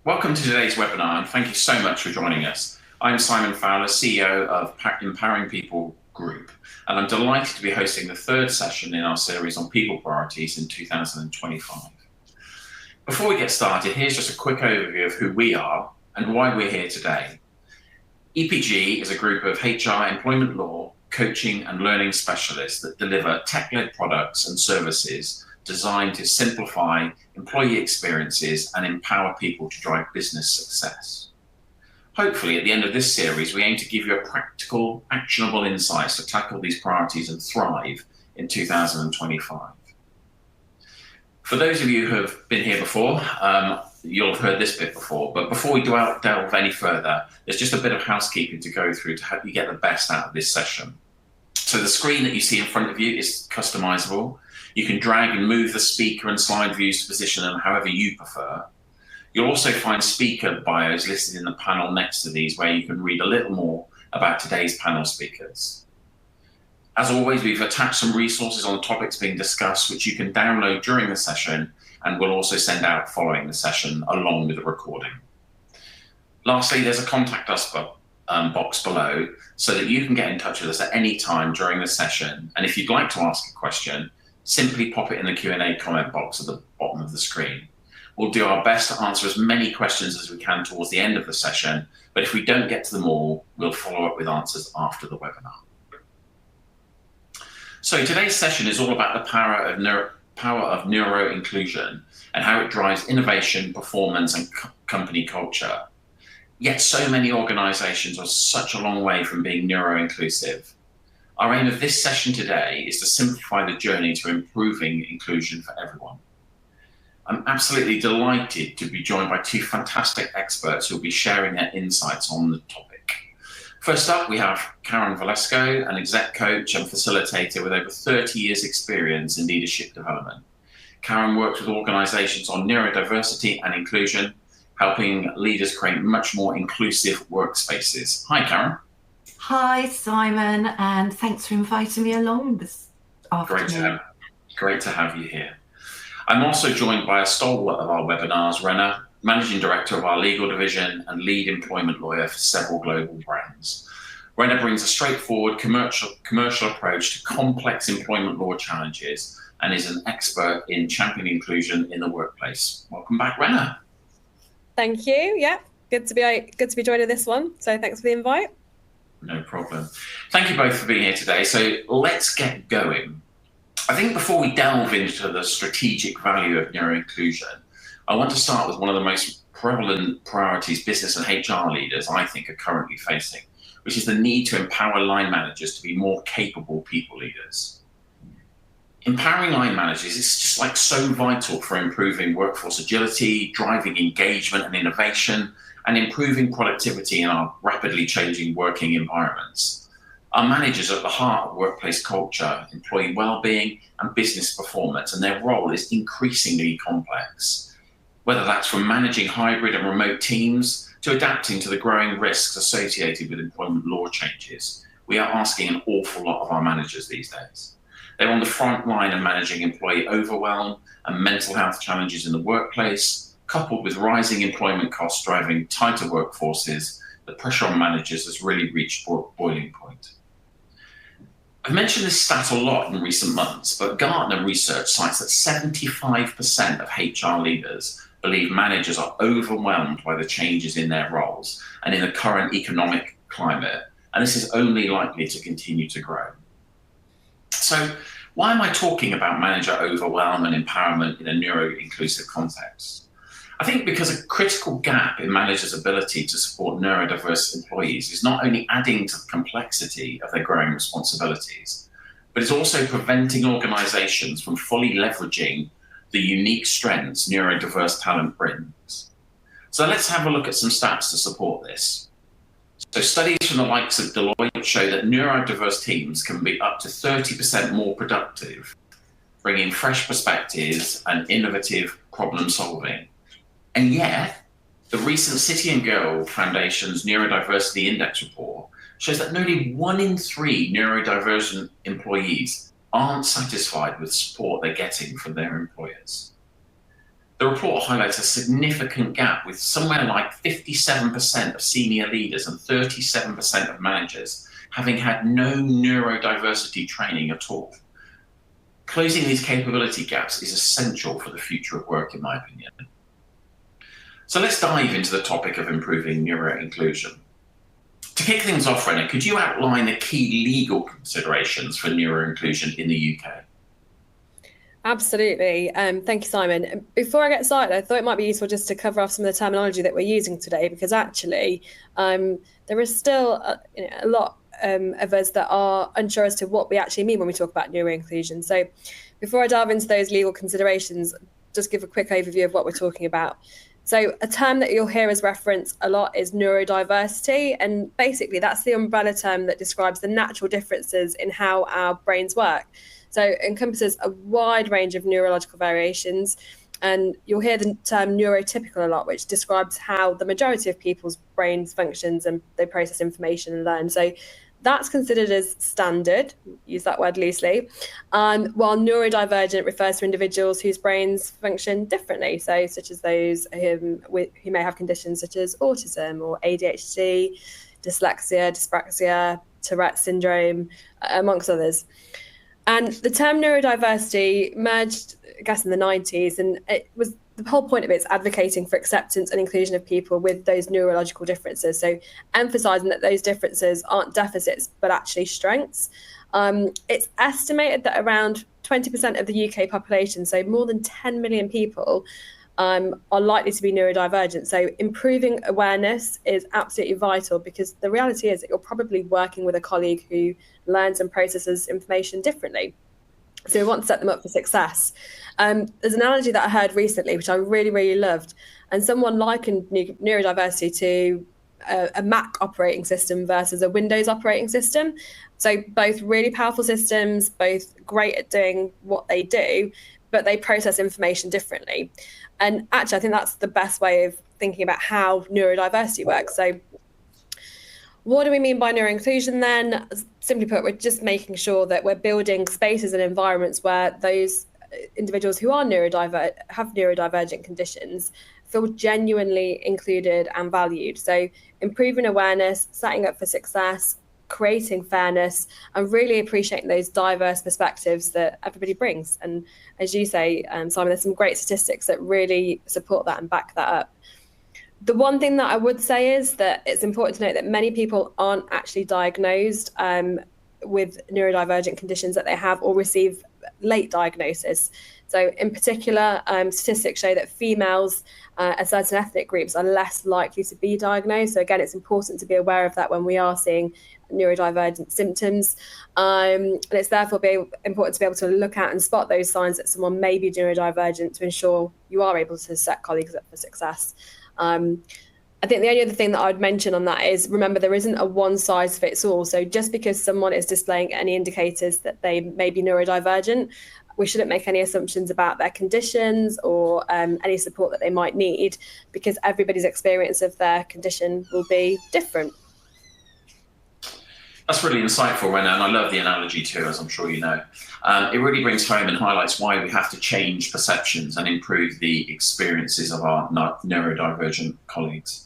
Welcome to today's webinar, and thank you so much for joining us. I'm Simon Fowler, CEO of Empowering People Group, and I'm delighted to be hosting the third session in our series on people priorities in 2025. Before we get started, here's just a quick overview of who we are and why we're here today. EPG is a group of HR, employment law, coaching and learning specialists that deliver tech-led products and services designed to simplify employee experiences and empower people to drive business success. Hopefully, at the end of this series, we aim to give you a practical, actionable insights to tackle these priorities and thrive in 2025. For those of you who have been here before, you'll have heard this bit before, but before we delve any further, there's just a bit of housekeeping to go through to help you get the best out of this session. So the screen that you see in front of you is customizable. You can drag and move the speaker and slide views to position them however you prefer. You'll also find speaker bios listed in the panel next to these, where you can read a little more about today's panel speakers. As always, we've attached some resources on the topics being discussed, which you can download during the session, and we'll also send out following the session along with the recording. Lastly, there's a contact us box below so that you can get in touch with us at any time during the session. And if you'd like to ask a question, simply pop it in the Q&A comment box at the bottom of the screen. We'll do our best to answer as many questions as we can towards the end of the session, but if we don't get to them all, we'll follow up with answers after the webinar. So today's session is all about the power of neuro-inclusion and how it drives innovation, performance, and company culture. Yet so many organizations are such a long way from being neuro-inclusive. Our aim of this session today is to simplify the journey to improving inclusion for everyone. I'm absolutely delighted to be joined by two fantastic experts who will be sharing their insights on the topic. First up, we have Karen Valesco, an exec coach and facilitator with over 30 years experience in leadership development. Karen works with organizations on neurodiversity and inclusion, helping leaders create much more inclusive workspaces. Hi, Karen. Hi, Simon, and thanks for inviting me along this afternoon. Great to have you here. I'm also joined by a stalwart of our webinars, Renna, Managing Director of our legal division and lead employment lawyer for several global brands. Renna brings a straightforward commercial approach to complex employment law challenges and is an expert in championing inclusion in the workplace. Welcome back, Renna. Thank you. Yeah, good to be joining this one. So thanks for the invite. No problem. Thank you both for being here today. So let's get going. I think before we delve into the strategic value of neuro-inclusion, I want to start with one of the most prevalent priorities business and HR leaders, I think, are currently facing, which is the need to empower line managers to be more capable people leaders. Empowering line managers is just like so vital for improving workforce agility, driving engagement and innovation, and improving productivity in our rapidly changing working environments. Our managers are at the heart of workplace culture, employee well-being, and business performance, and their role is increasingly complex. Whether that's from managing hybrid and remote teams to adapting to the growing risks associated with employment law changes, we are asking an awful lot of our managers these days. They're on the front line of managing employee overwhelm and mental health challenges in the workplace. Coupled with rising employment costs driving tighter workforces, the pressure on managers has really reached boiling point. I've mentioned this stat a lot in recent months, but Gartner research cites that 75% of HR leaders believe managers are overwhelmed by the changes in their roles and in the current economic climate, and this is only likely to continue to grow. So why am I talking about manager overwhelm and empowerment in a neuro-inclusive context? I think because a critical gap in managers' ability to support neurodiverse employees is not only adding to the complexity of their growing responsibilities, but is also preventing organizations from fully leveraging the unique strengths neurodiverse talent brings. So let's have a look at some stats to support this. So studies from the likes of Deloitte show that neurodiverse teams can be up to 30% more productive, bringing fresh perspectives and innovative problem solving. And yet, the recent City and Guild Foundation's Neurodiversity Index report shows that nearly 1 in 3 neurodivergent employees aren't satisfied with support they're getting from their employers. The report highlights a significant gap, with somewhere like 57% of senior leaders and 37% of managers having had no neurodiversity training at all. Closing these capability gaps is essential for the future of work, in my opinion. So let's dive into the topic of improving neuro-inclusion. To kick things off, Renna, could you outline the key legal considerations for neuro-inclusion in the UK? Absolutely. Thank you, Simon. Before I get started, I thought it might be useful just to cover off some of the terminology that we're using today, because actually there is still a lot of us that are unsure as to what we actually mean when we talk about neuro-inclusion. So before I dive into those legal considerations, just give a quick overview of what we're talking about. So a term that you'll hear us reference a lot is neurodiversity, and basically that's the umbrella term that describes the natural differences in how our brains work. So it encompasses a wide range of neurological variations, and you'll hear the term neurotypical a lot, which describes how the majority of people's brains functions and they process information and learn. So that's considered as standard, use that word loosely, while neurodivergent refers to individuals whose brains function differently, so such as those who may have conditions such as autism or ADHD, dyslexia, dyspraxia, Tourette syndrome, amongst others. And the term neurodiversity emerged, I guess, in the 90s, and it was the whole point of it is advocating for acceptance and inclusion of people with those neurological differences. So emphasising that those differences aren't deficits, but actually strengths. It's estimated that around 20% of the UK population, so more than 10 million people, are likely to be neurodivergent. So improving awareness is absolutely vital, because the reality is that you're probably working with a colleague who learns and processes information differently. So we want to set them up for success. There's an analogy that I heard recently, which I really, really loved. And someone likened neurodiversity to a Mac operating system versus a Windows operating system. So both really powerful systems, both great at doing what they do, but they process information differently. And actually, I think that's the best way of thinking about how neurodiversity works. So what do we mean by neuro-inclusion then? Simply put, we're just making sure that we're building spaces and environments where those individuals who are have neurodivergent conditions feel genuinely included and valued. So improving awareness, setting up for success, creating fairness, and really appreciating those diverse perspectives that everybody brings. And as you say, Simon, there's some great statistics that really support that and back that up. The one thing that I would say is that it's important to note that many people aren't actually diagnosed with neurodivergent conditions that they have, or receive late diagnosis. So in particular, statistics show that females and certain ethnic groups are less likely to be diagnosed. So again, it's important to be aware of that when we are seeing neurodivergent symptoms. And it's therefore important to be able to look at and spot those signs that someone may be neurodivergent, to ensure you are able to set colleagues up for success. I think the only other thing that I would mention on that is, remember, there isn't a one size fits all. So just because someone is displaying any indicators that they may be neurodivergent, we shouldn't make any assumptions about their conditions or any support that they might need, because everybody's experience of their condition will be different. That's really insightful, Renna, and I love the analogy too, as I'm sure you know. It really brings home and highlights why we have to change perceptions and improve the experiences of our neurodivergent colleagues.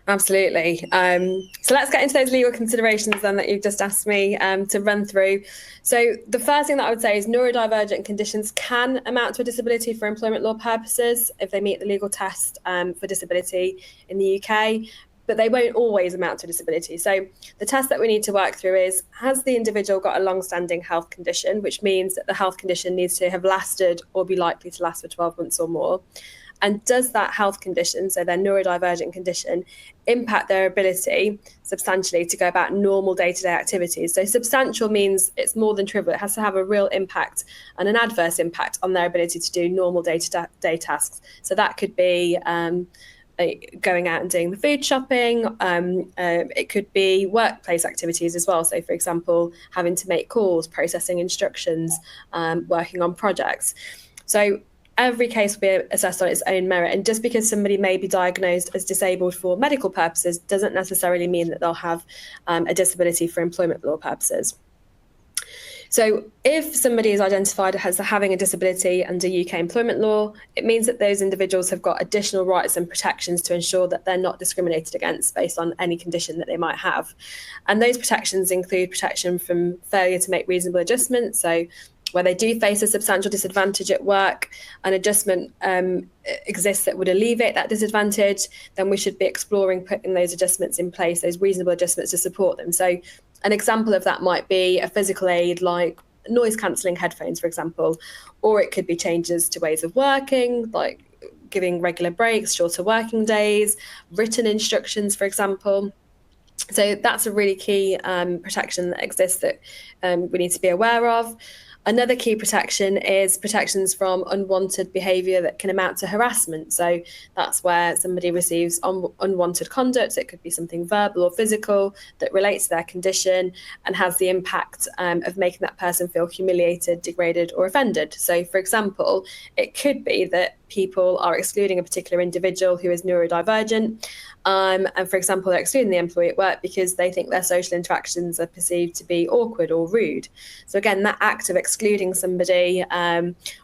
Absolutely. So let's get into those legal considerations then that you've just asked me to run through. So the first thing that I would say is neurodivergent conditions can amount to a disability for employment law purposes if they meet the legal test for disability in the UK, but they won't always amount to a disability. So the test that we need to work through is, has the individual got a long-standing health condition, which means that the health condition needs to have lasted or be likely to last for 12 months or more? And does that health condition, so their neurodivergent condition, impact their ability substantially to go about normal day-to-day activities? So substantial means it's more than trivial. It has to have a real impact and an adverse impact on their ability to do normal day-to-day tasks. So that could be going out and doing the food shopping. It could be workplace activities as well. So, for example, having to make calls, processing instructions, working on projects. So every case will be assessed on its own merit. And just because somebody may be diagnosed as disabled for medical purposes doesn't necessarily mean that they'll have a disability for employment law purposes. So if somebody is identified as having a disability under UK employment law, it means that those individuals have got additional rights and protections to ensure that they're not discriminated against based on any condition that they might have. And those protections include protection from failure to make reasonable adjustments. So where they do face a substantial disadvantage at work, an adjustment exists that would alleviate that disadvantage, then we should be exploring putting those adjustments in place, those reasonable adjustments to support them. So an example of that might be a physical aid like noise cancelling headphones, for example, or it could be changes to ways of working, like giving regular breaks, shorter working days, written instructions, for example. So that's a really key protection that exists that we need to be aware of. Another key protection is protections from unwanted behaviour that can amount to harassment. So that's where somebody receives unwanted conduct. It could be something verbal or physical that relates to their condition and has the impact of making that person feel humiliated, degraded or offended. So, for example, it could be that people are excluding a particular individual who is neurodivergent. And for example, they're excluding the employee at work because they think their social interactions are perceived to be awkward or rude. So again, that act of excluding somebody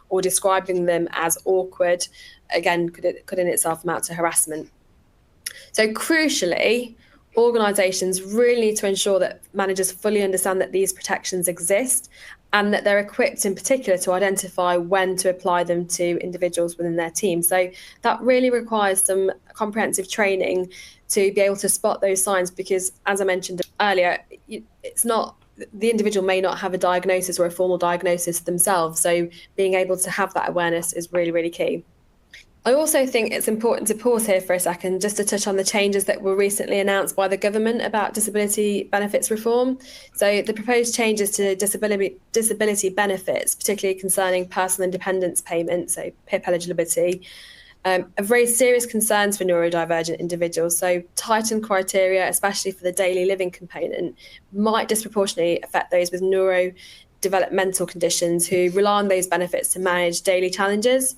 or describing them as awkward, again, could in itself amount to harassment. So crucially, organisations really need to ensure that managers fully understand that these protections exist and that they're equipped in particular to identify when to apply them to individuals within their team. So that really requires some comprehensive training to be able to spot those signs because, as I mentioned earlier, it's not, the individual may not have a diagnosis or a formal diagnosis themselves. So being able to have that awareness is really, really key. I also think it's important to pause here for a second just to touch on the changes that were recently announced by the government about disability benefits reform. So the proposed changes to disability benefits, particularly concerning personal independence payments, so PIP eligibility, have raised serious concerns for neurodivergent individuals. So tightened criteria, especially for the daily living component, might disproportionately affect those with neurodevelopmental conditions who rely on those benefits to manage daily challenges.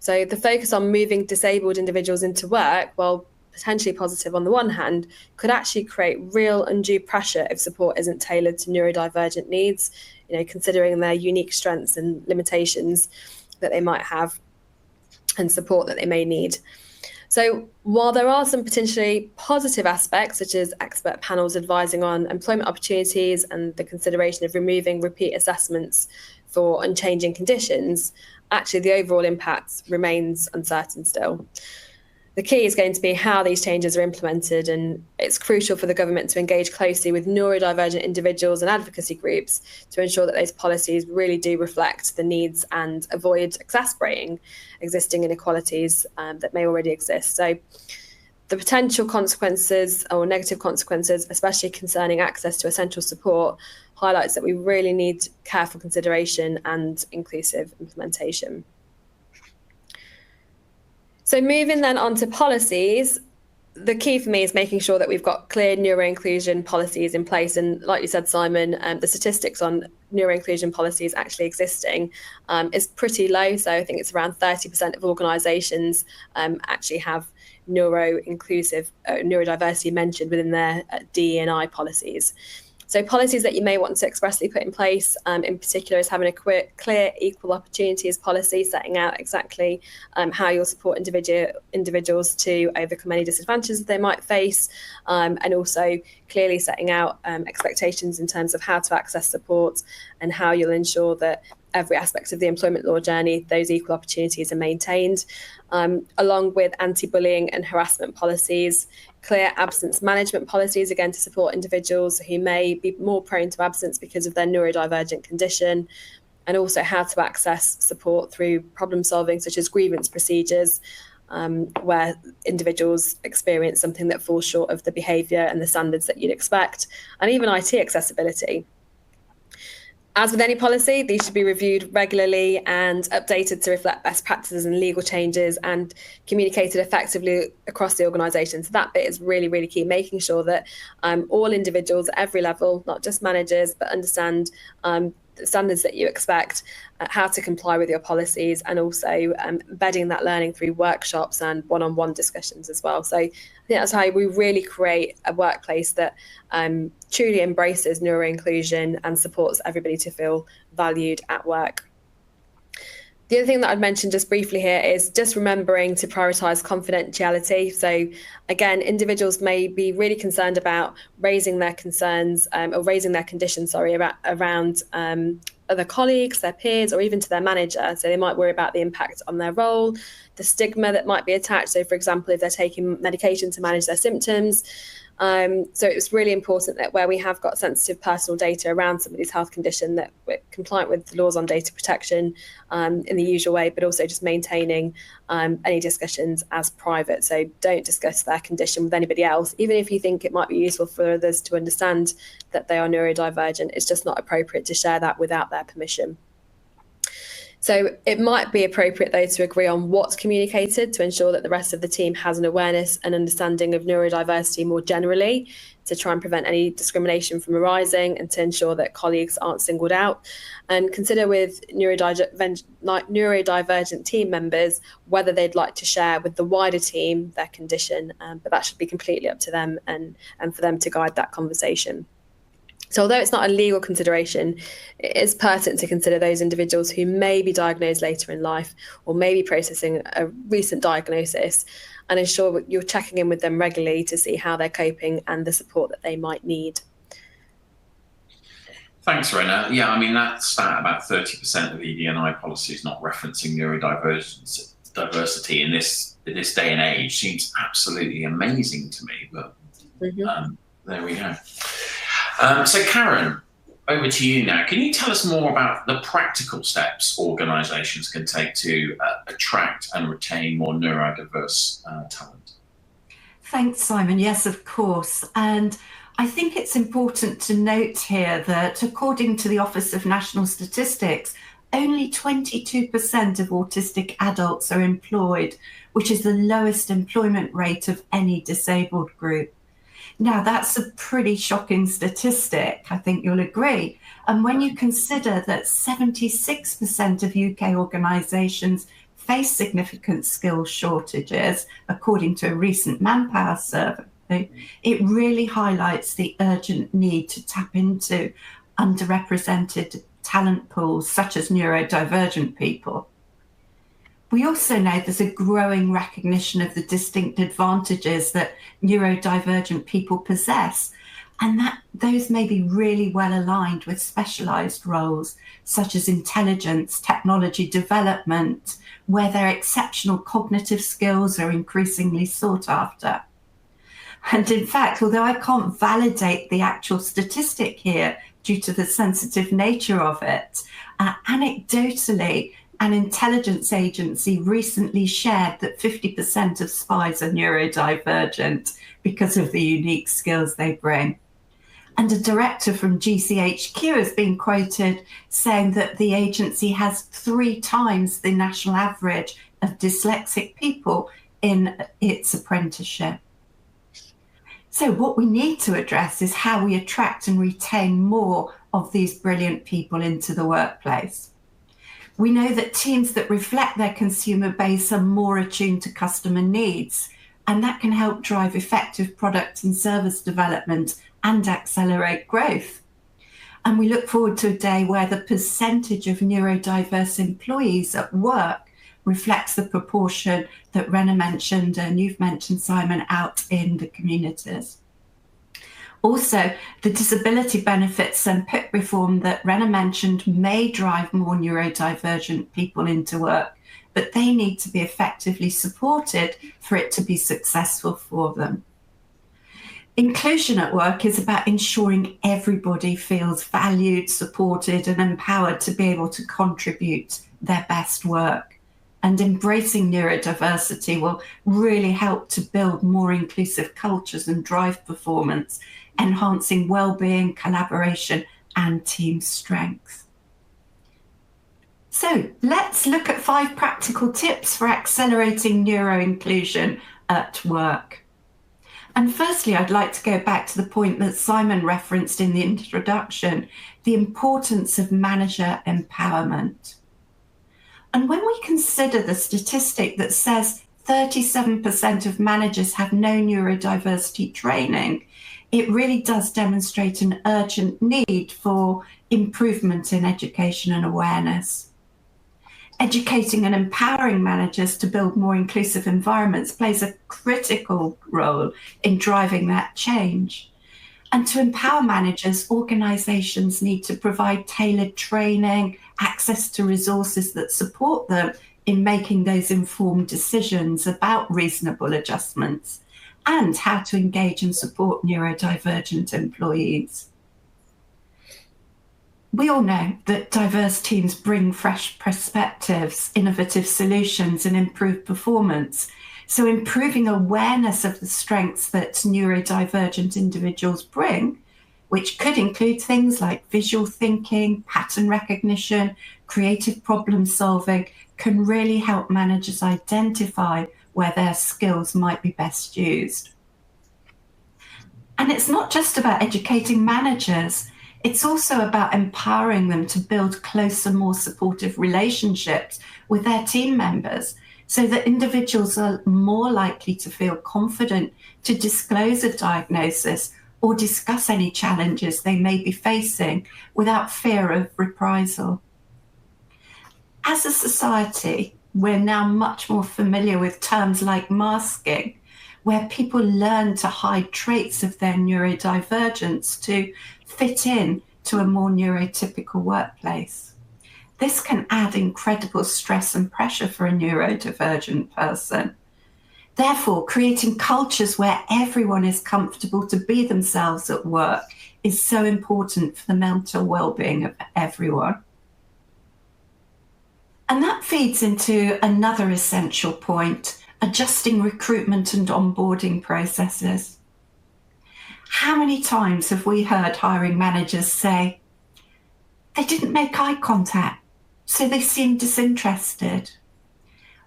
So the focus on moving disabled individuals into work, while potentially positive on the one hand, could actually create real undue pressure if support isn't tailored to neurodivergent needs, considering their unique strengths and limitations that they might have and support that they may need. So while there are some potentially positive aspects, such as expert panels advising on employment opportunities and the consideration of removing repeat assessments for unchanging conditions, actually the overall impact remains uncertain still. The key is going to be how these changes are implemented, and it's crucial for the government to engage closely with neurodivergent individuals and advocacy groups to ensure that those policies really do reflect the needs and avoid exacerbating existing inequalities that may already exist. So the potential consequences or negative consequences, especially concerning access to essential support, highlights that we really need careful consideration and inclusive implementation. So moving then on to policies, the key for me is making sure that we've got clear neuro-inclusion policies in place. And like you said, Simon, the statistics on neuro-inclusion policies actually existing is pretty low. So I think it's around 30% of organisations actually have neuro-inclusive, neurodiversity mentioned within their DE&I policies. So policies that you may want to expressly put in place, in particular, is having a clear equal opportunities policy, setting out exactly how you'll support individuals to overcome any disadvantages that they might face, and also clearly setting out expectations in terms of how to access support and how you'll ensure that every aspect of the employment law journey, those equal opportunities are maintained, along with anti-bullying and harassment policies, clear absence management policies, again, to support individuals who may be more prone to absence because of their neurodivergent condition, and also how to access support through problem solving, such as grievance procedures, where individuals experience something that falls short of the behaviour and the standards that you'd expect, and even IT accessibility. As with any policy, these should be reviewed regularly and updated to reflect best practices and legal changes and communicated effectively across the organisation. So that bit is really, really key, making sure that all individuals at every level, not just managers, but understand standards that you expect, how to comply with your policies, and also embedding that learning through workshops and one-on-one discussions as well. So I think that's how we really create a workplace that truly embraces neuro-inclusion and supports everybody to feel valued at work. The other thing that I'd mention just briefly here is just remembering to prioritise confidentiality. So again, individuals may be really concerned about raising their concerns or raising their conditions, around other colleagues, their peers, or even to their manager. So they might worry about the impact on their role, the stigma that might be attached. So for example, if they're taking medication to manage their symptoms. So it's really important that where we have got sensitive personal data around somebody's health condition, that we're compliant with the laws on data protection in the usual way, but also just maintaining any discussions as private. So don't discuss their condition with anybody else, even if you think it might be useful for others to understand that they are neurodivergent. It's just not appropriate to share that without their permission. So it might be appropriate, though, to agree on what's communicated to ensure that the rest of the team has an awareness and understanding of neurodiversity more generally, to try and prevent any discrimination from arising and to ensure that colleagues aren't singled out. And consider with neurodivergent team members whether they'd like to share with the wider team their condition, but that should be completely up to them and for them to guide that conversation. So although it's not a legal consideration, it is pertinent to consider those individuals who may be diagnosed later in life or may be processing a recent diagnosis, and ensure that you're checking in with them regularly to see how they're coping and the support that they might need. Thanks, Rena. Yeah, I mean, that stat about 30% of ED&I policies not referencing neurodiversity in this day and age seems absolutely amazing to me, but there we go. So Karen, over to you now. Can you tell us more about the practical steps organisations can take to attract and retain more neurodiverse talent? Thanks, Simon. Yes, of course. And I think it's important to note here that according to the Office of National Statistics, only 22% of autistic adults are employed, which is the lowest employment rate of any disabled group. Now, that's a pretty shocking statistic, I think you'll agree. And when you consider that 76% of UK organisations face significant skills shortages, according to a recent Manpower survey, it really highlights the urgent need to tap into underrepresented talent pools, such as neurodivergent people. We also know there's a growing recognition of the distinct advantages that neurodivergent people possess, and that those may be really well aligned with specialised roles, such as intelligence, technology development, where their exceptional cognitive skills are increasingly sought after. And in fact, although I can't validate the actual statistic here due to the sensitive nature of it, anecdotally, an intelligence agency recently shared that 50% of spies are neurodivergent because of the unique skills they bring. And a director from GCHQ has been quoted saying that the agency has 3 times the national average of dyslexic people in its apprenticeship. So what we need to address is how we attract and retain more of these brilliant people into the workplace. We know that teams that reflect their consumer base are more attuned to customer needs, and that can help drive effective product and service development and accelerate growth. And we look forward to a day where the percentage of neurodiverse employees at work reflects the proportion that Rena mentioned and you've mentioned, Simon, out in the communities. Also, the disability benefits and PIP reform that Rena mentioned may drive more neurodivergent people into work, but they need to be effectively supported for it to be successful for them. Inclusion at work is about ensuring everybody feels valued, supported, and empowered to be able to contribute their best work. And embracing neurodiversity will really help to build more inclusive cultures and drive performance, enhancing well-being, collaboration, and team strength. So let's look at 5 practical tips for accelerating neuro-inclusion at work. And firstly, I'd like to go back to the point that Simon referenced in the introduction, the importance of manager empowerment. And when we consider the statistic that says 37% of managers have no neurodiversity training, it really does demonstrate an urgent need for improvement in education and awareness. Educating and empowering managers to build more inclusive environments plays a critical role in driving that change. And to empower managers, organisations need to provide tailored training, access to resources that support them in making those informed decisions about reasonable adjustments and how to engage and support neurodivergent employees. We all know that diverse teams bring fresh perspectives, innovative solutions, and improved performance. So improving awareness of the strengths that neurodivergent individuals bring, which could include things like visual thinking, pattern recognition, creative problem solving, can really help managers identify where their skills might be best used. And it's not just about educating managers, it's also about empowering them to build closer, more supportive relationships with their team members so that individuals are more likely to feel confident to disclose a diagnosis or discuss any challenges they may be facing without fear of reprisal. As a society, we're now much more familiar with terms like masking, where people learn to hide traits of their neurodivergence to fit in to a more neurotypical workplace. This can add incredible stress and pressure for a neurodivergent person. Therefore, creating cultures where everyone is comfortable to be themselves at work is so important for the mental well-being of everyone. And that feeds into another essential point, adjusting recruitment and onboarding processes. How many times have we heard hiring managers say, they didn't make eye contact, so they seemed disinterested?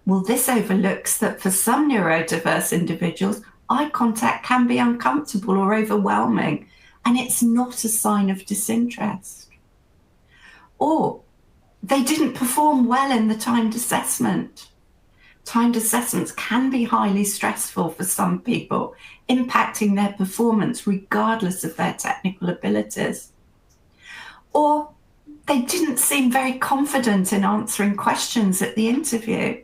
Well, this overlooks that for some neurodiverse individuals, eye contact can be uncomfortable or overwhelming, and it's not a sign of disinterest. Or they didn't perform well in the timed assessment. Timed assessments can be highly stressful for some people, impacting their performance regardless of their technical abilities. Or they didn't seem very confident in answering questions at the interview.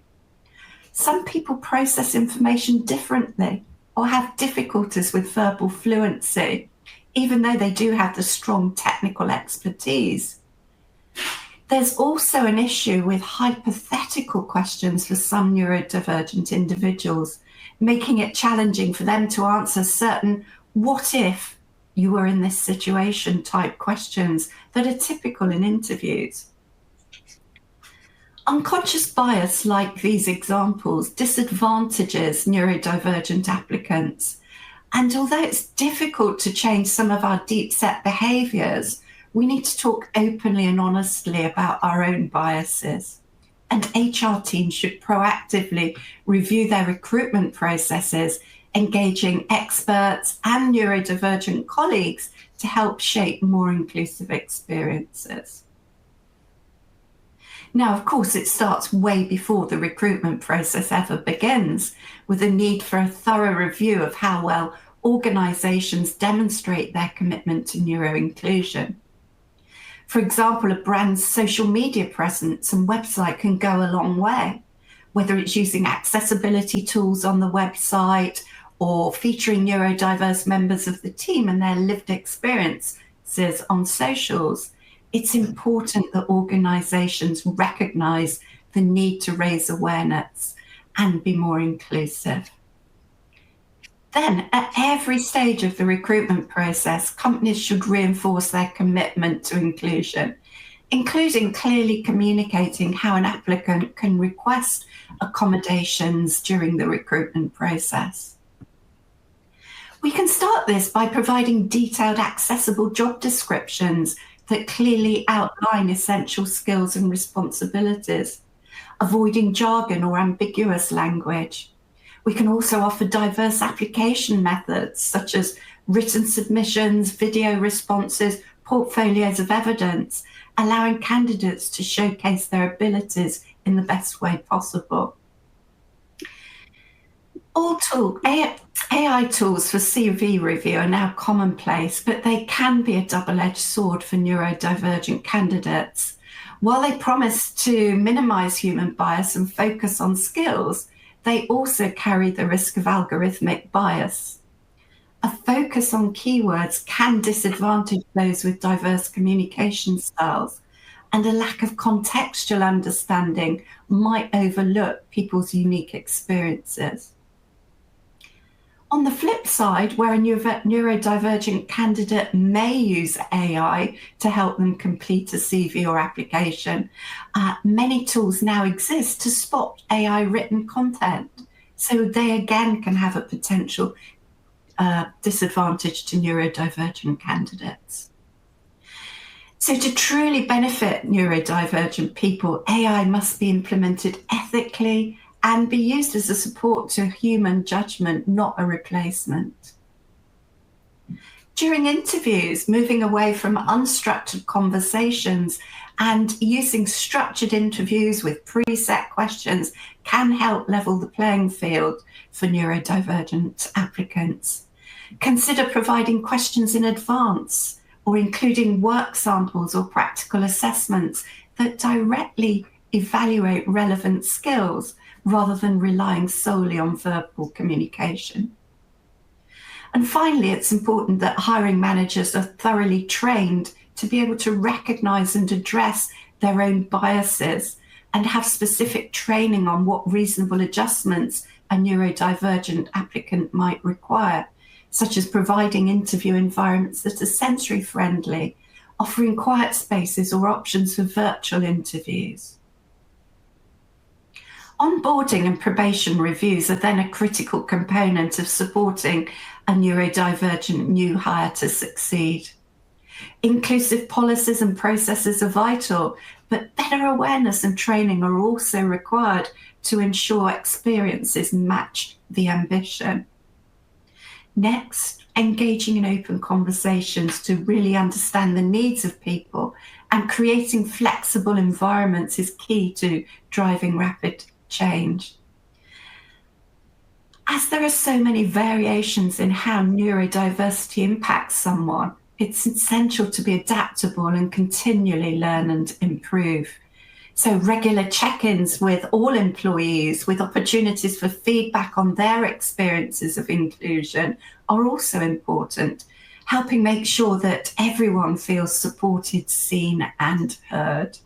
Some people process information differently or have difficulties with verbal fluency, even though they do have the strong technical expertise. There's also an issue with hypothetical questions for some neurodivergent individuals, making it challenging for them to answer certain what if you were in this situation type questions that are typical in interviews. Unconscious bias like these examples disadvantages neurodivergent applicants. And although it's difficult to change some of our deep-set behaviours, we need to talk openly and honestly about our own biases. And HR teams should proactively review their recruitment processes, engaging experts and neurodivergent colleagues to help shape more inclusive experiences. Now, of course, it starts way before the recruitment process ever begins, with a need for a thorough review of how well organisations demonstrate their commitment to neuro-inclusion. For example, a brand's social media presence and website can go a long way, whether it's using accessibility tools on the website or featuring neurodiverse members of the team and their lived experiences on socials. It's important that organisations recognise the need to raise awareness and be more inclusive. Then, at every stage of the recruitment process, companies should reinforce their commitment to inclusion, including clearly communicating how an applicant can request accommodations during the recruitment process. We can start this by providing detailed, accessible job descriptions that clearly outline essential skills and responsibilities, avoiding jargon or ambiguous language. We can also offer diverse application methods such as written submissions, video responses, portfolios of evidence, allowing candidates to showcase their abilities in the best way possible. AI tools for CV review are now commonplace, but they can be a double-edged sword for neurodivergent candidates. While they promise to minimize human bias and focus on skills, they also carry the risk of algorithmic bias. A focus on keywords can disadvantage those with diverse communication styles, and a lack of contextual understanding might overlook people's unique experiences. On the flip side, where a neurodivergent candidate may use AI to help them complete a CV or application, many tools now exist to spot AI written content. So they again can have a potential disadvantage to neurodivergent candidates. So to truly benefit neurodivergent people, AI must be implemented ethically and be used as a support to human judgment, not a replacement. During interviews, moving away from unstructured conversations and using structured interviews with preset questions can help level the playing field for neurodivergent applicants. Consider providing questions in advance or including work samples or practical assessments that directly evaluate relevant skills rather than relying solely on verbal communication. And finally, it's important that hiring managers are thoroughly trained to be able to recognize and address their own biases and have specific training on what reasonable adjustments a neurodivergent applicant might require, such as providing interview environments that are sensory friendly, offering quiet spaces or options for virtual interviews. Onboarding and probation reviews are then a critical component of supporting a neurodivergent new hire to succeed. Inclusive policies and processes are vital, but better awareness and training are also required to ensure experiences match the ambition. Next, engaging in open conversations to really understand the needs of people and creating flexible environments is key to driving rapid change. As there are so many variations in how neurodiversity impacts someone, it's essential to be adaptable and continually learn and improve. So regular check-ins with all employees with opportunities for feedback on their experiences of inclusion are also important, helping make sure that everyone feels supported, seen and heard.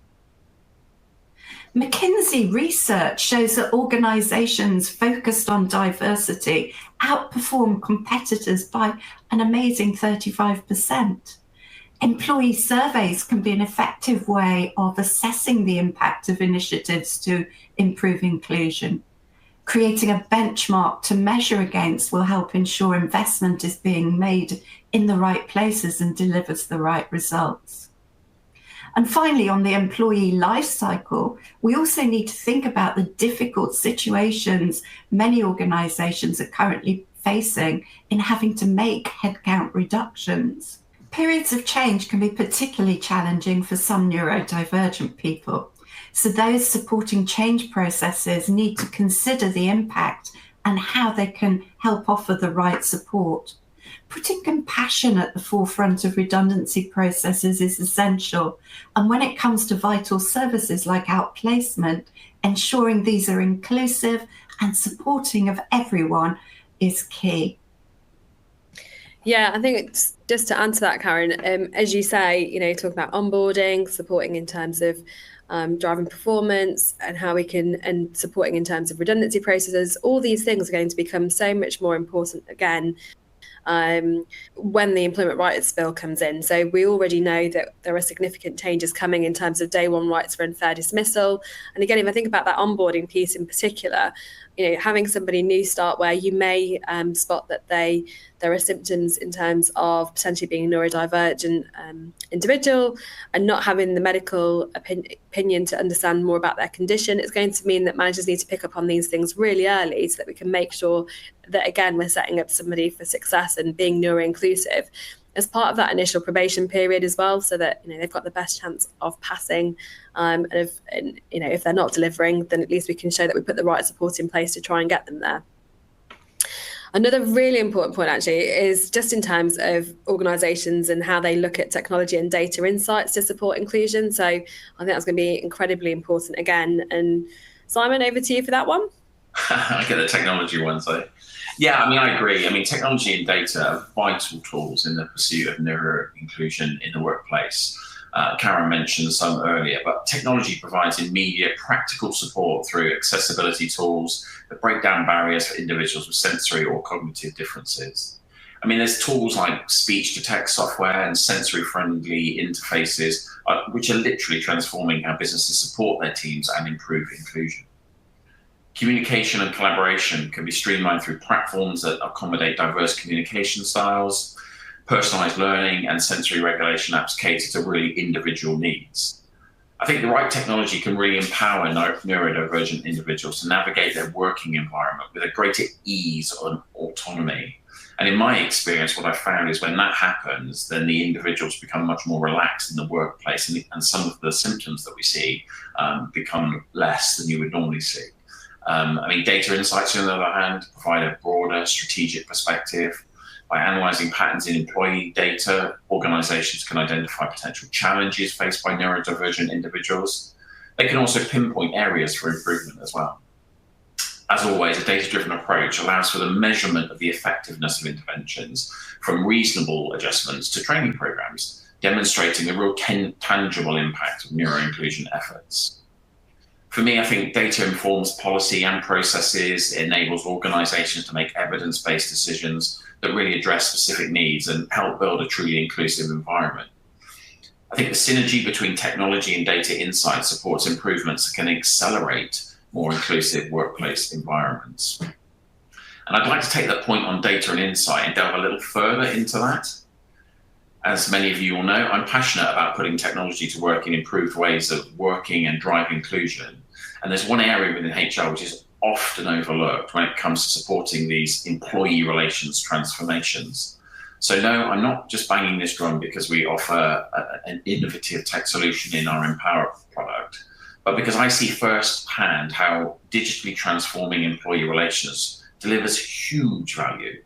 McKinsey research shows that organizations focused on diversity outperform competitors by an amazing 35%. Employee surveys can be an effective way of assessing the impact of initiatives to improve inclusion. Creating a benchmark to measure against will help ensure investment is being made in the right places and delivers the right results. And finally, on the employee life cycle, we also need to think about the difficult situations many organizations are currently facing in having to make headcount reductions. Periods of change can be particularly challenging for some neurodivergent people. So those supporting change processes need to consider the impact and how they can help offer the right support. Putting compassion at the forefront of redundancy processes is essential. And when it comes to vital services like outplacement, ensuring these are inclusive and supporting of everyone is key. Yeah, I think it's just to answer that, Karen, as you say, talk about onboarding, supporting in terms of driving performance and how we can, and supporting in terms of redundancy processes. All these things are going to become so much more important again when the Employment Rights Bill comes in. So we already know that there are significant changes coming in terms of day one rights for unfair dismissal. And again, if I think about that onboarding piece in particular, having somebody new start where you may spot that they're there are symptoms in terms of potentially being a neurodivergent individual and not having the medical opinion to understand more about their condition, it's going to mean that managers need to pick up on these things really early so that we can make sure that, again, we're setting up somebody for success and being neuro-inclusive as part of that initial probation period as well, so that they've got the best chance of passing. And if they're not delivering, then at least we can show that we put the right support in place to try and get them there. Another really important point, actually, is just in terms of organisations and how they look at technology and data insights to support inclusion. So I think that's going to be incredibly important again. And Simon, over to you for that one. I get the technology one, so. Yeah, I agree. Technology and data are vital tools in the pursuit of neuro-inclusion in the workplace. Karen mentioned some earlier, but technology provides immediate practical support through accessibility tools that break down barriers for individuals with sensory or cognitive differences. There's tools like speech-to-text software and sensory-friendly interfaces, which are literally transforming how businesses support their teams and improve inclusion. Communication and collaboration can be streamlined through platforms that accommodate diverse communication styles. Personalized learning and sensory regulation apps cater to really individual needs. I think the right technology can really empower neurodivergent individuals to navigate their working environment with a greater ease and autonomy. And in my experience, what I found is when that happens, then the individuals become much more relaxed in the workplace, and some of the symptoms that we see become less than you would normally see. Data insights, on the other hand, provide a broader strategic perspective. By analysing patterns in employee data, organisations can identify potential challenges faced by neurodivergent individuals. They can also pinpoint areas for improvement as well. As always, a data-driven approach allows for the measurement of the effectiveness of interventions, from reasonable adjustments to training programmes, demonstrating the real tangible impact of neuro-inclusion efforts. For me, I think data informs policy and processes. It enables organisations to make evidence-based decisions that really address specific needs and help build a truly inclusive environment. I think the synergy between technology and data insight supports improvements that can accelerate more inclusive workplace environments. And I'd like to take that point on data and insight and delve a little further into that. As many of you will know, I'm passionate about putting technology to work in improved ways of working and drive inclusion. And there's one area within HR which is often overlooked when it comes to supporting these employee relations transformations. So no, I'm not just banging this drum because we offer an innovative tech solution in our Empower product, but because I see firsthand how digitally transforming employee relations delivers huge value.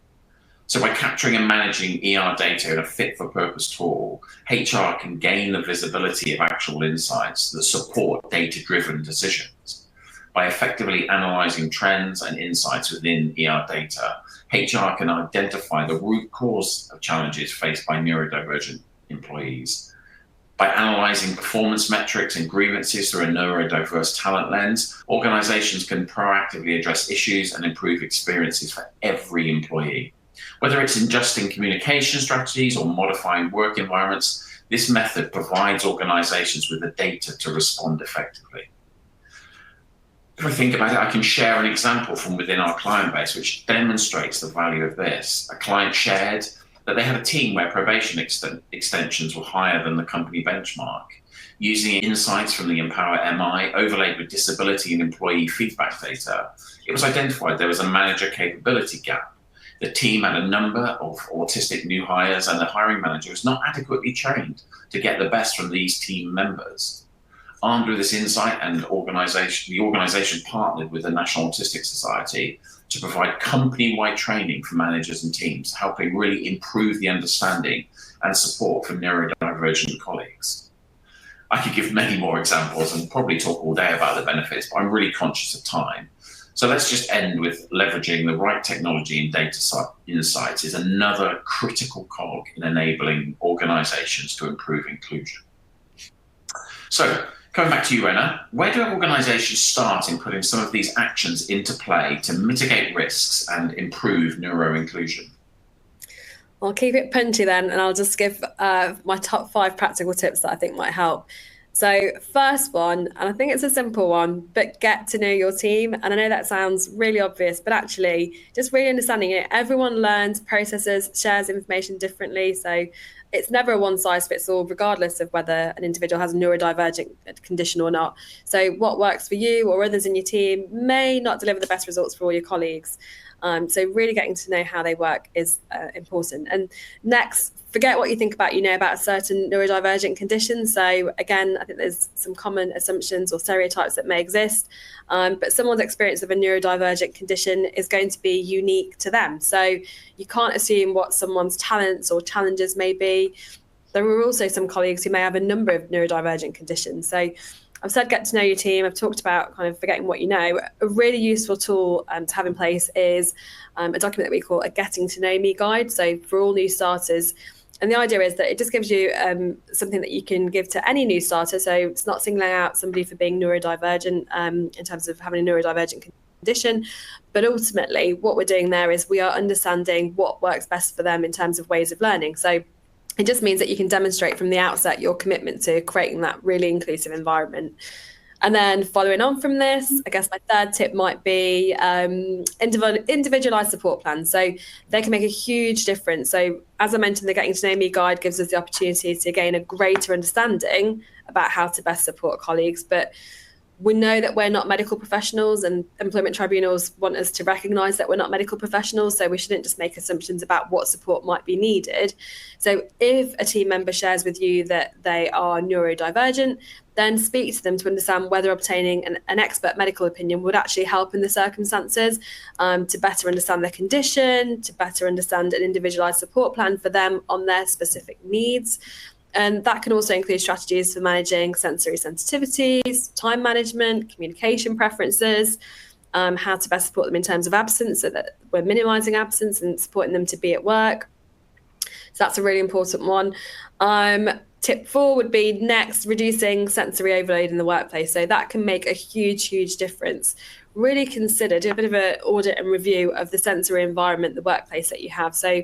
So by capturing and managing ER data in a fit-for-purpose tool, HR can gain the visibility of actual insights that support data-driven decisions. By effectively analysing trends and insights within ER data, HR can identify the root cause of challenges faced by neurodivergent employees. By analysing performance metrics and grievances through a neurodiverse talent lens, organisations can proactively address issues and improve experiences for every employee. Whether it's adjusting communication strategies or modifying work environments, this method provides organisations with the data to respond effectively. If I think about it, I can share an example from within our client base which demonstrates the value of this. A client shared that they had a team where probation extensions were higher than the company benchmark. Using insights from the Empower MI overlaid with disability and employee feedback data, it was identified there was a manager capability gap. The team had a number of autistic new hires, and the hiring manager was not adequately trained to get the best from these team members. Armed with this insight, the organisation partnered with the National Autistic Society to provide company-wide training for managers and teams, helping really improve the understanding and support for neurodivergent colleagues. I could give many more examples and probably talk all day about the benefits, but I'm really conscious of time. So let's just end with leveraging the right technology and data insights is another critical cog in enabling organisations to improve inclusion. So coming back to you, Renna, where do organisations start in putting some of these actions into play to mitigate risks and improve neuro-inclusion? I'll keep it punchy then, and I'll just give my top 5 practical tips that I think might help. So first one, and I think it's a simple one, but get to know your team. And I know that sounds really obvious, but actually just really understanding it. Everyone learns, processes, shares information differently. So it's never a one size fits all, regardless of whether an individual has a neurodivergent condition or not. So what works for you or others in your team may not deliver the best results for all your colleagues. So really getting to know how they work is important. And next, forget what you think about, about a certain neurodivergent condition. So again, I think there's some common assumptions or stereotypes that may exist, but someone's experience of a neurodivergent condition is going to be unique to them. So you can't assume what someone's talents or challenges may be. There are also some colleagues who may have a number of neurodivergent conditions. So I've said get to know your team. I've talked about kind of forgetting what you know. A really useful tool to have in place is a document that we call a getting to know me guide. So for all new starters, and the idea is that it just gives you something that you can give to any new starter. So it's not singling out somebody for being neurodivergent in terms of having a neurodivergent condition. But ultimately, what we're doing there is we are understanding what works best for them in terms of ways of learning. So it just means that you can demonstrate from the outset your commitment to creating that really inclusive environment. And then following on from this, I guess my third tip might be individualized support plans. So they can make a huge difference. So as I mentioned, the Getting to Know Me guide gives us the opportunity to gain a greater understanding about how to best support colleagues. But we know that we're not medical professionals, and employment tribunals want us to recognise that we're not medical professionals, so we shouldn't just make assumptions about what support might be needed. So if a team member shares with you that they are neurodivergent, then speak to them to understand whether obtaining an expert medical opinion would actually help in the circumstances, to better understand their condition, to better understand an individualised support plan for them on their specific needs. And that can also include strategies for managing sensory sensitivities, time management, communication preferences, how to best support them in terms of absence so that we're minimising absence and supporting them to be at work. So that's a really important one. Tip 4 would be next, reducing sensory overload in the workplace. So that can make a huge, huge difference. Really consider, do a bit of an audit and review of the sensory environment, the workplace that you have. So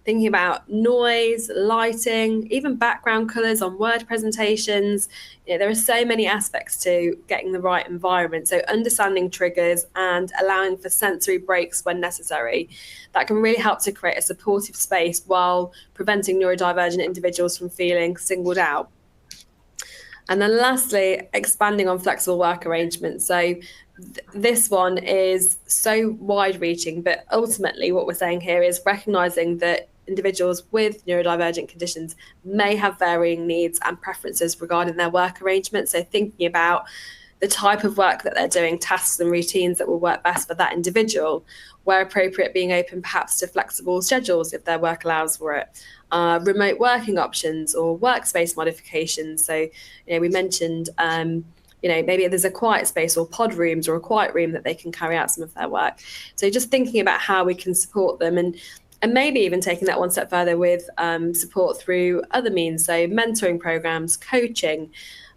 thinking about noise, lighting, even background colours on Word presentations. There are so many aspects to getting the right environment. So understanding triggers and allowing for sensory breaks when necessary. That can really help to create a supportive space while preventing neurodivergent individuals from feeling singled out. And then lastly, expanding on flexible work arrangements. So this one is so wide-reaching, but ultimately what we're saying here is recognising that individuals with neurodivergent conditions may have varying needs and preferences regarding their work arrangements. So thinking about the type of work that they're doing, tasks and routines that will work best for that individual, where appropriate being open perhaps to flexible schedules if their work allows for it, remote working options or workspace modifications. So, we mentioned maybe there's a quiet space or pod rooms or a quiet room that they can carry out some of their work. So just thinking about how we can support them and maybe even taking that one step further with support through other means. So mentoring programs, coaching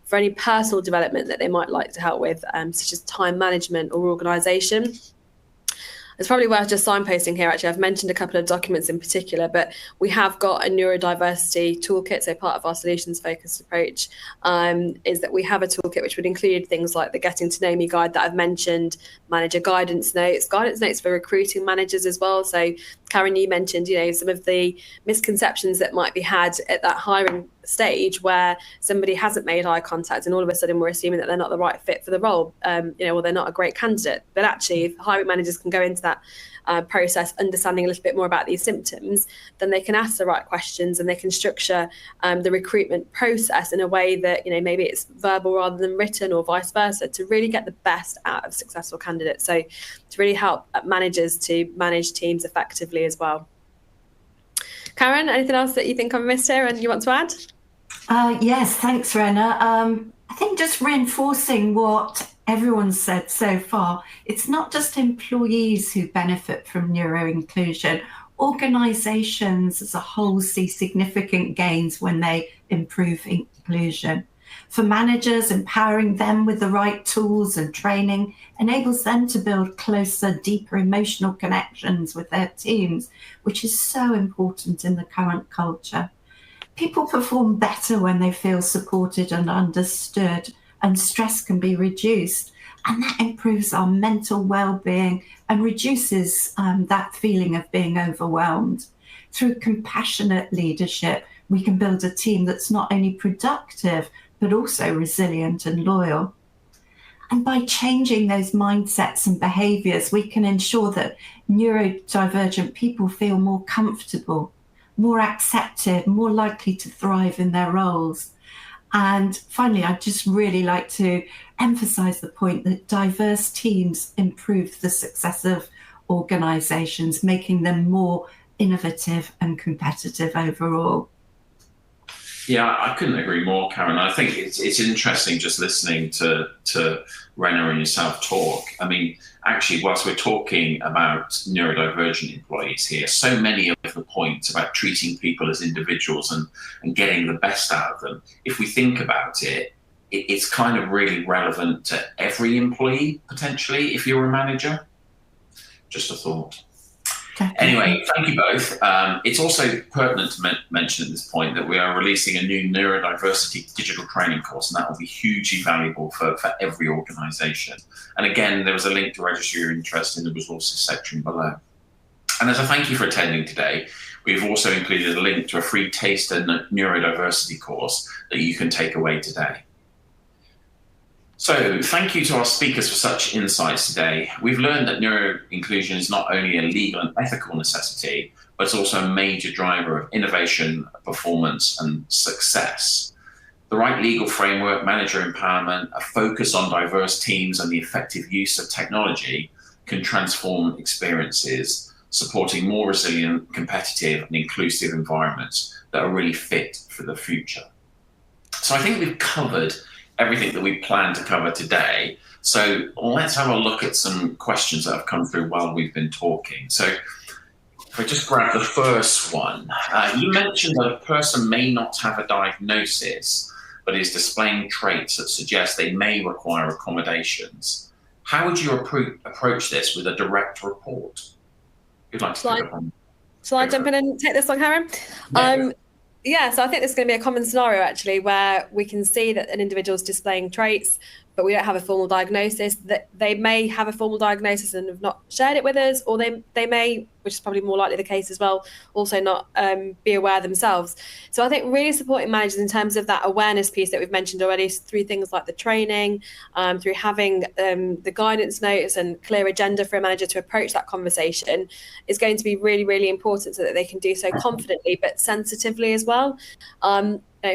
for any personal development that they might like to help with, such as time management or organisation. It's probably worth just signposting here, actually. I've mentioned a couple of documents in particular, but we have got a neurodiversity toolkit. So part of our solutions-focused approach is that we have a toolkit which would include things like the Getting to Know Me guide that I've mentioned, manager guidance notes for recruiting managers as well. So Karen, you mentioned, some of the misconceptions that might be had at that hiring stage where somebody hasn't made eye contact and all of a sudden we're assuming that they're not the right fit for the role, or they're not a great candidate. But actually, if hiring managers can go into that process understanding a little bit more about these symptoms, then they can ask the right questions and they can structure the recruitment process in a way that, maybe it's verbal rather than written or vice versa, to really get the best out of successful candidates. So to really help managers to manage teams effectively as well. Karen, anything else that you think I've missed here and you want to add? Yes, thanks, Rena. I think just reinforcing what everyone said so far, it's not just employees who benefit from neuro-inclusion. Organisations as a whole see significant gains when they improve inclusion. For managers, empowering them with the right tools and training enables them to build closer, deeper emotional connections with their teams, which is so important in the current culture. People perform better when they feel supported and understood, and stress can be reduced. And that improves our mental well-being and reduces that feeling of being overwhelmed. Through compassionate leadership, we can build a team that's not only productive, but also resilient and loyal. And by changing those mindsets and behaviours, we can ensure that neurodivergent people feel more comfortable, more accepted, more likely to thrive in their roles. And finally, I'd just really like to emphasise the point that diverse teams improve the success of organisations, making them more innovative and competitive overall. Yeah, I couldn't agree more, Karen. I think it's interesting just listening to Rena and yourself talk. I mean, actually, whilst we're talking about neurodivergent employees here, so many of the points about treating people as individuals and getting the best out of them, if we think about it, it's kind of really relevant to every employee, potentially, if you're a manager. Just a thought. Anyway, thank you both. It's also pertinent to mention at this point that we are releasing a new neurodiversity digital training course, and that will be hugely valuable for every organisation. And again, there was a link to register your interest in the resources section below. And as a thank you for attending today, we've also included a link to a free taster neurodiversity course that you can take away today. So thank you to our speakers for such insights today. We've learned that neuro-inclusion is not only a legal and ethical necessity, but it's also a major driver of innovation, performance, and success. The right legal framework, manager empowerment, a focus on diverse teams, and the effective use of technology can transform experiences, supporting more resilient, competitive, and inclusive environments that are really fit for the future. So I think we've covered everything that we plan to cover today. So let's have a look at some questions that have come through while we've been talking. So if I just grab the first one, you mentioned that a person may not have a diagnosis, but is displaying traits that suggest they may require accommodations. How would you approach this with a direct report? You'd like to pick up on? Shall I jump in and take this one, Karen? Yeah, so I think this is going to be a common scenario, actually, where we can see that an individual is displaying traits, but we don't have a formal diagnosis. That they may have a formal diagnosis and have not shared it with us, or they may, which is probably more likely the case as well, also not be aware themselves. So I think really supporting managers in terms of that awareness piece that we've mentioned already through things like the training, through having the guidance notes and clear agenda for a manager to approach that conversation is going to be really, really important so that they can do so confidently but sensitively as well.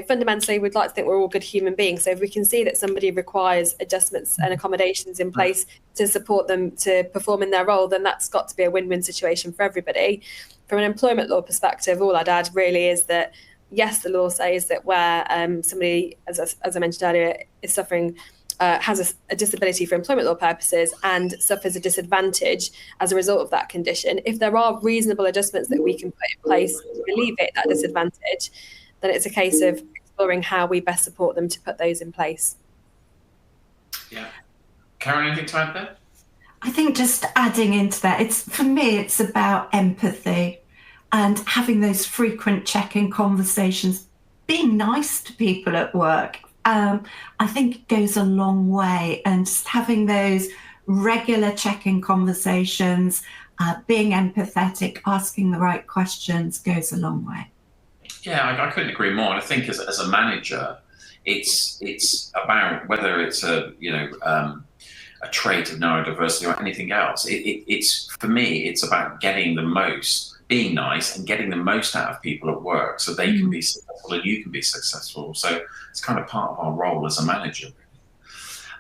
Fundamentally, we'd like to think we're all good human beings. So if we can see that somebody requires adjustments and accommodations in place to support them to perform in their role, then that's got to be a win-win situation for everybody. From an employment law perspective, all I'd add really is that, yes, the law says that where somebody, as I mentioned earlier, is suffering, has a disability for employment law purposes and suffers a disadvantage as a result of that condition, if there are reasonable adjustments that we can put in place to alleviate that disadvantage, then it's a case of exploring how we best support them to put those in place. Yeah. Karen, anything to add there? I think just adding into that, for me, it's about empathy and having those frequent check-in conversations, being nice to people at work. I think it goes a long way, and just having those regular check-in conversations, being empathetic, asking the right questions goes a long way. Yeah, I couldn't agree more. And I think as a manager, it's about whether it's a trait of neurodiversity or anything else. It's for me, it's about being nice and getting the most out of people at work so they can be successful and you can be successful. So it's kind of part of our role as a manager.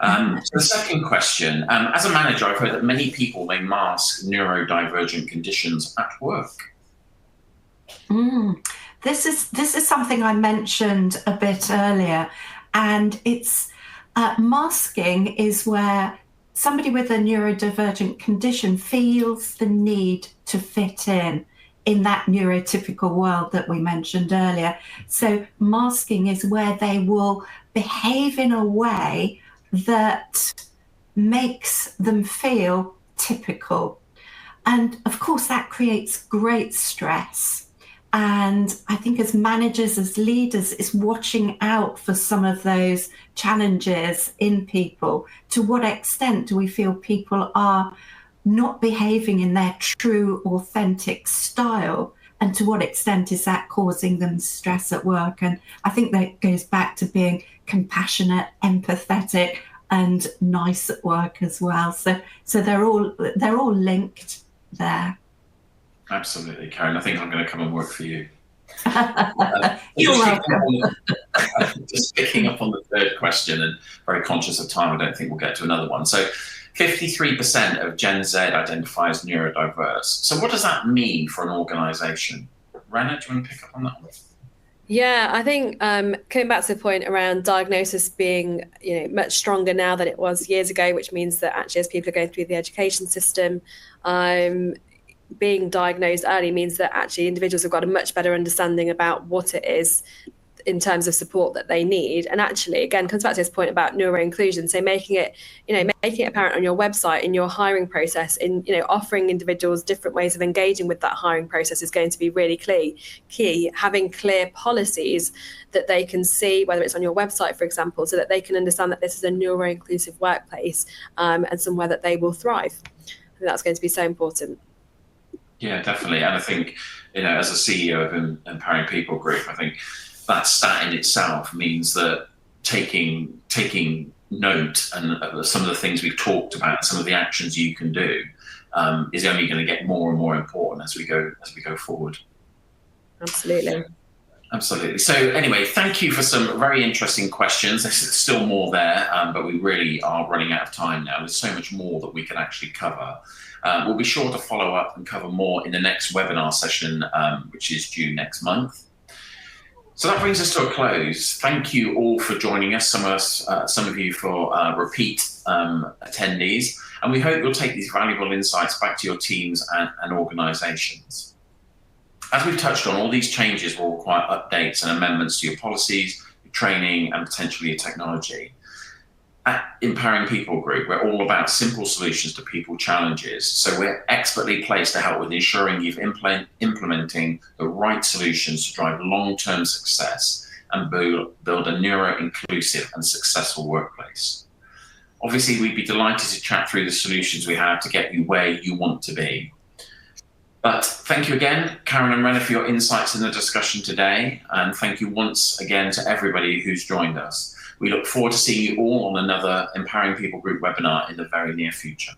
So the second question, as a manager, I've heard that many people may mask neurodivergent conditions at work. This is something I mentioned a bit earlier, and it's masking is where somebody with a neurodivergent condition feels the need to fit in that neurotypical world that we mentioned earlier. So masking is where they will behave in a way that makes them feel typical. And of course, that creates great stress. And I think as managers, as leaders, it's watching out for some of those challenges in people. To what extent do we feel people are not behaving in their true, authentic style? And to what extent is that causing them stress at work? And I think that goes back to being compassionate, empathetic, and nice at work as well. So they're all linked there. Absolutely, Karen. I think I'm going to come and work for you. You're welcome. Just picking up on the third question, and very conscious of time, I don't think we'll get to another one. So 53% of Gen Z identify as neurodiverse. So what does that mean for an organisation? Rana, do you want to pick up on that one? Yeah, I think coming back to the point around diagnosis being much stronger now than it was years ago, which means that actually as people are going through the education system, being diagnosed early means that actually individuals have got a much better understanding about what it is in terms of support that they need. And actually, again, comes back to this point about neuro-inclusion. So making it apparent on your website, in your hiring process, in offering individuals different ways of engaging with that hiring process is going to be really key. Having clear policies that they can see, whether it's on your website, for example, so that they can understand that this is a neuro-inclusive workplace and somewhere that they will thrive. I think that's going to be so important. Yeah, definitely. And I think, as a CEO of Empowering People Group, I think that stat in itself means that taking note and some of the things we've talked about, some of the actions you can do, is only going to get more and more important as we go forward. Absolutely. So anyway, thank you for some very interesting questions. There's still more there, but we really are running out of time now. There's so much more that we can actually cover. We'll be sure to follow up and cover more in the next webinar session, which is due next month. So that brings us to a close. Thank you all for joining us, some of you for repeat attendees, and we hope you'll take these valuable insights back to your teams and organisations. As we've touched on, all these changes will require updates and amendments to your policies, your training, and potentially your technology. At Empowering People Group, we're all about simple solutions to people challenges. So we're expertly placed to help with ensuring you've implementing the right solutions to drive long-term success and build a neuro-inclusive and successful workplace. Obviously, we'd be delighted to chat through the solutions we have to get you where you want to be. But thank you again, Karen and Rena, for your insights in the discussion today. And thank you once again to everybody who's joined us. We look forward to seeing you all on another Empowering People Group webinar in the very near future.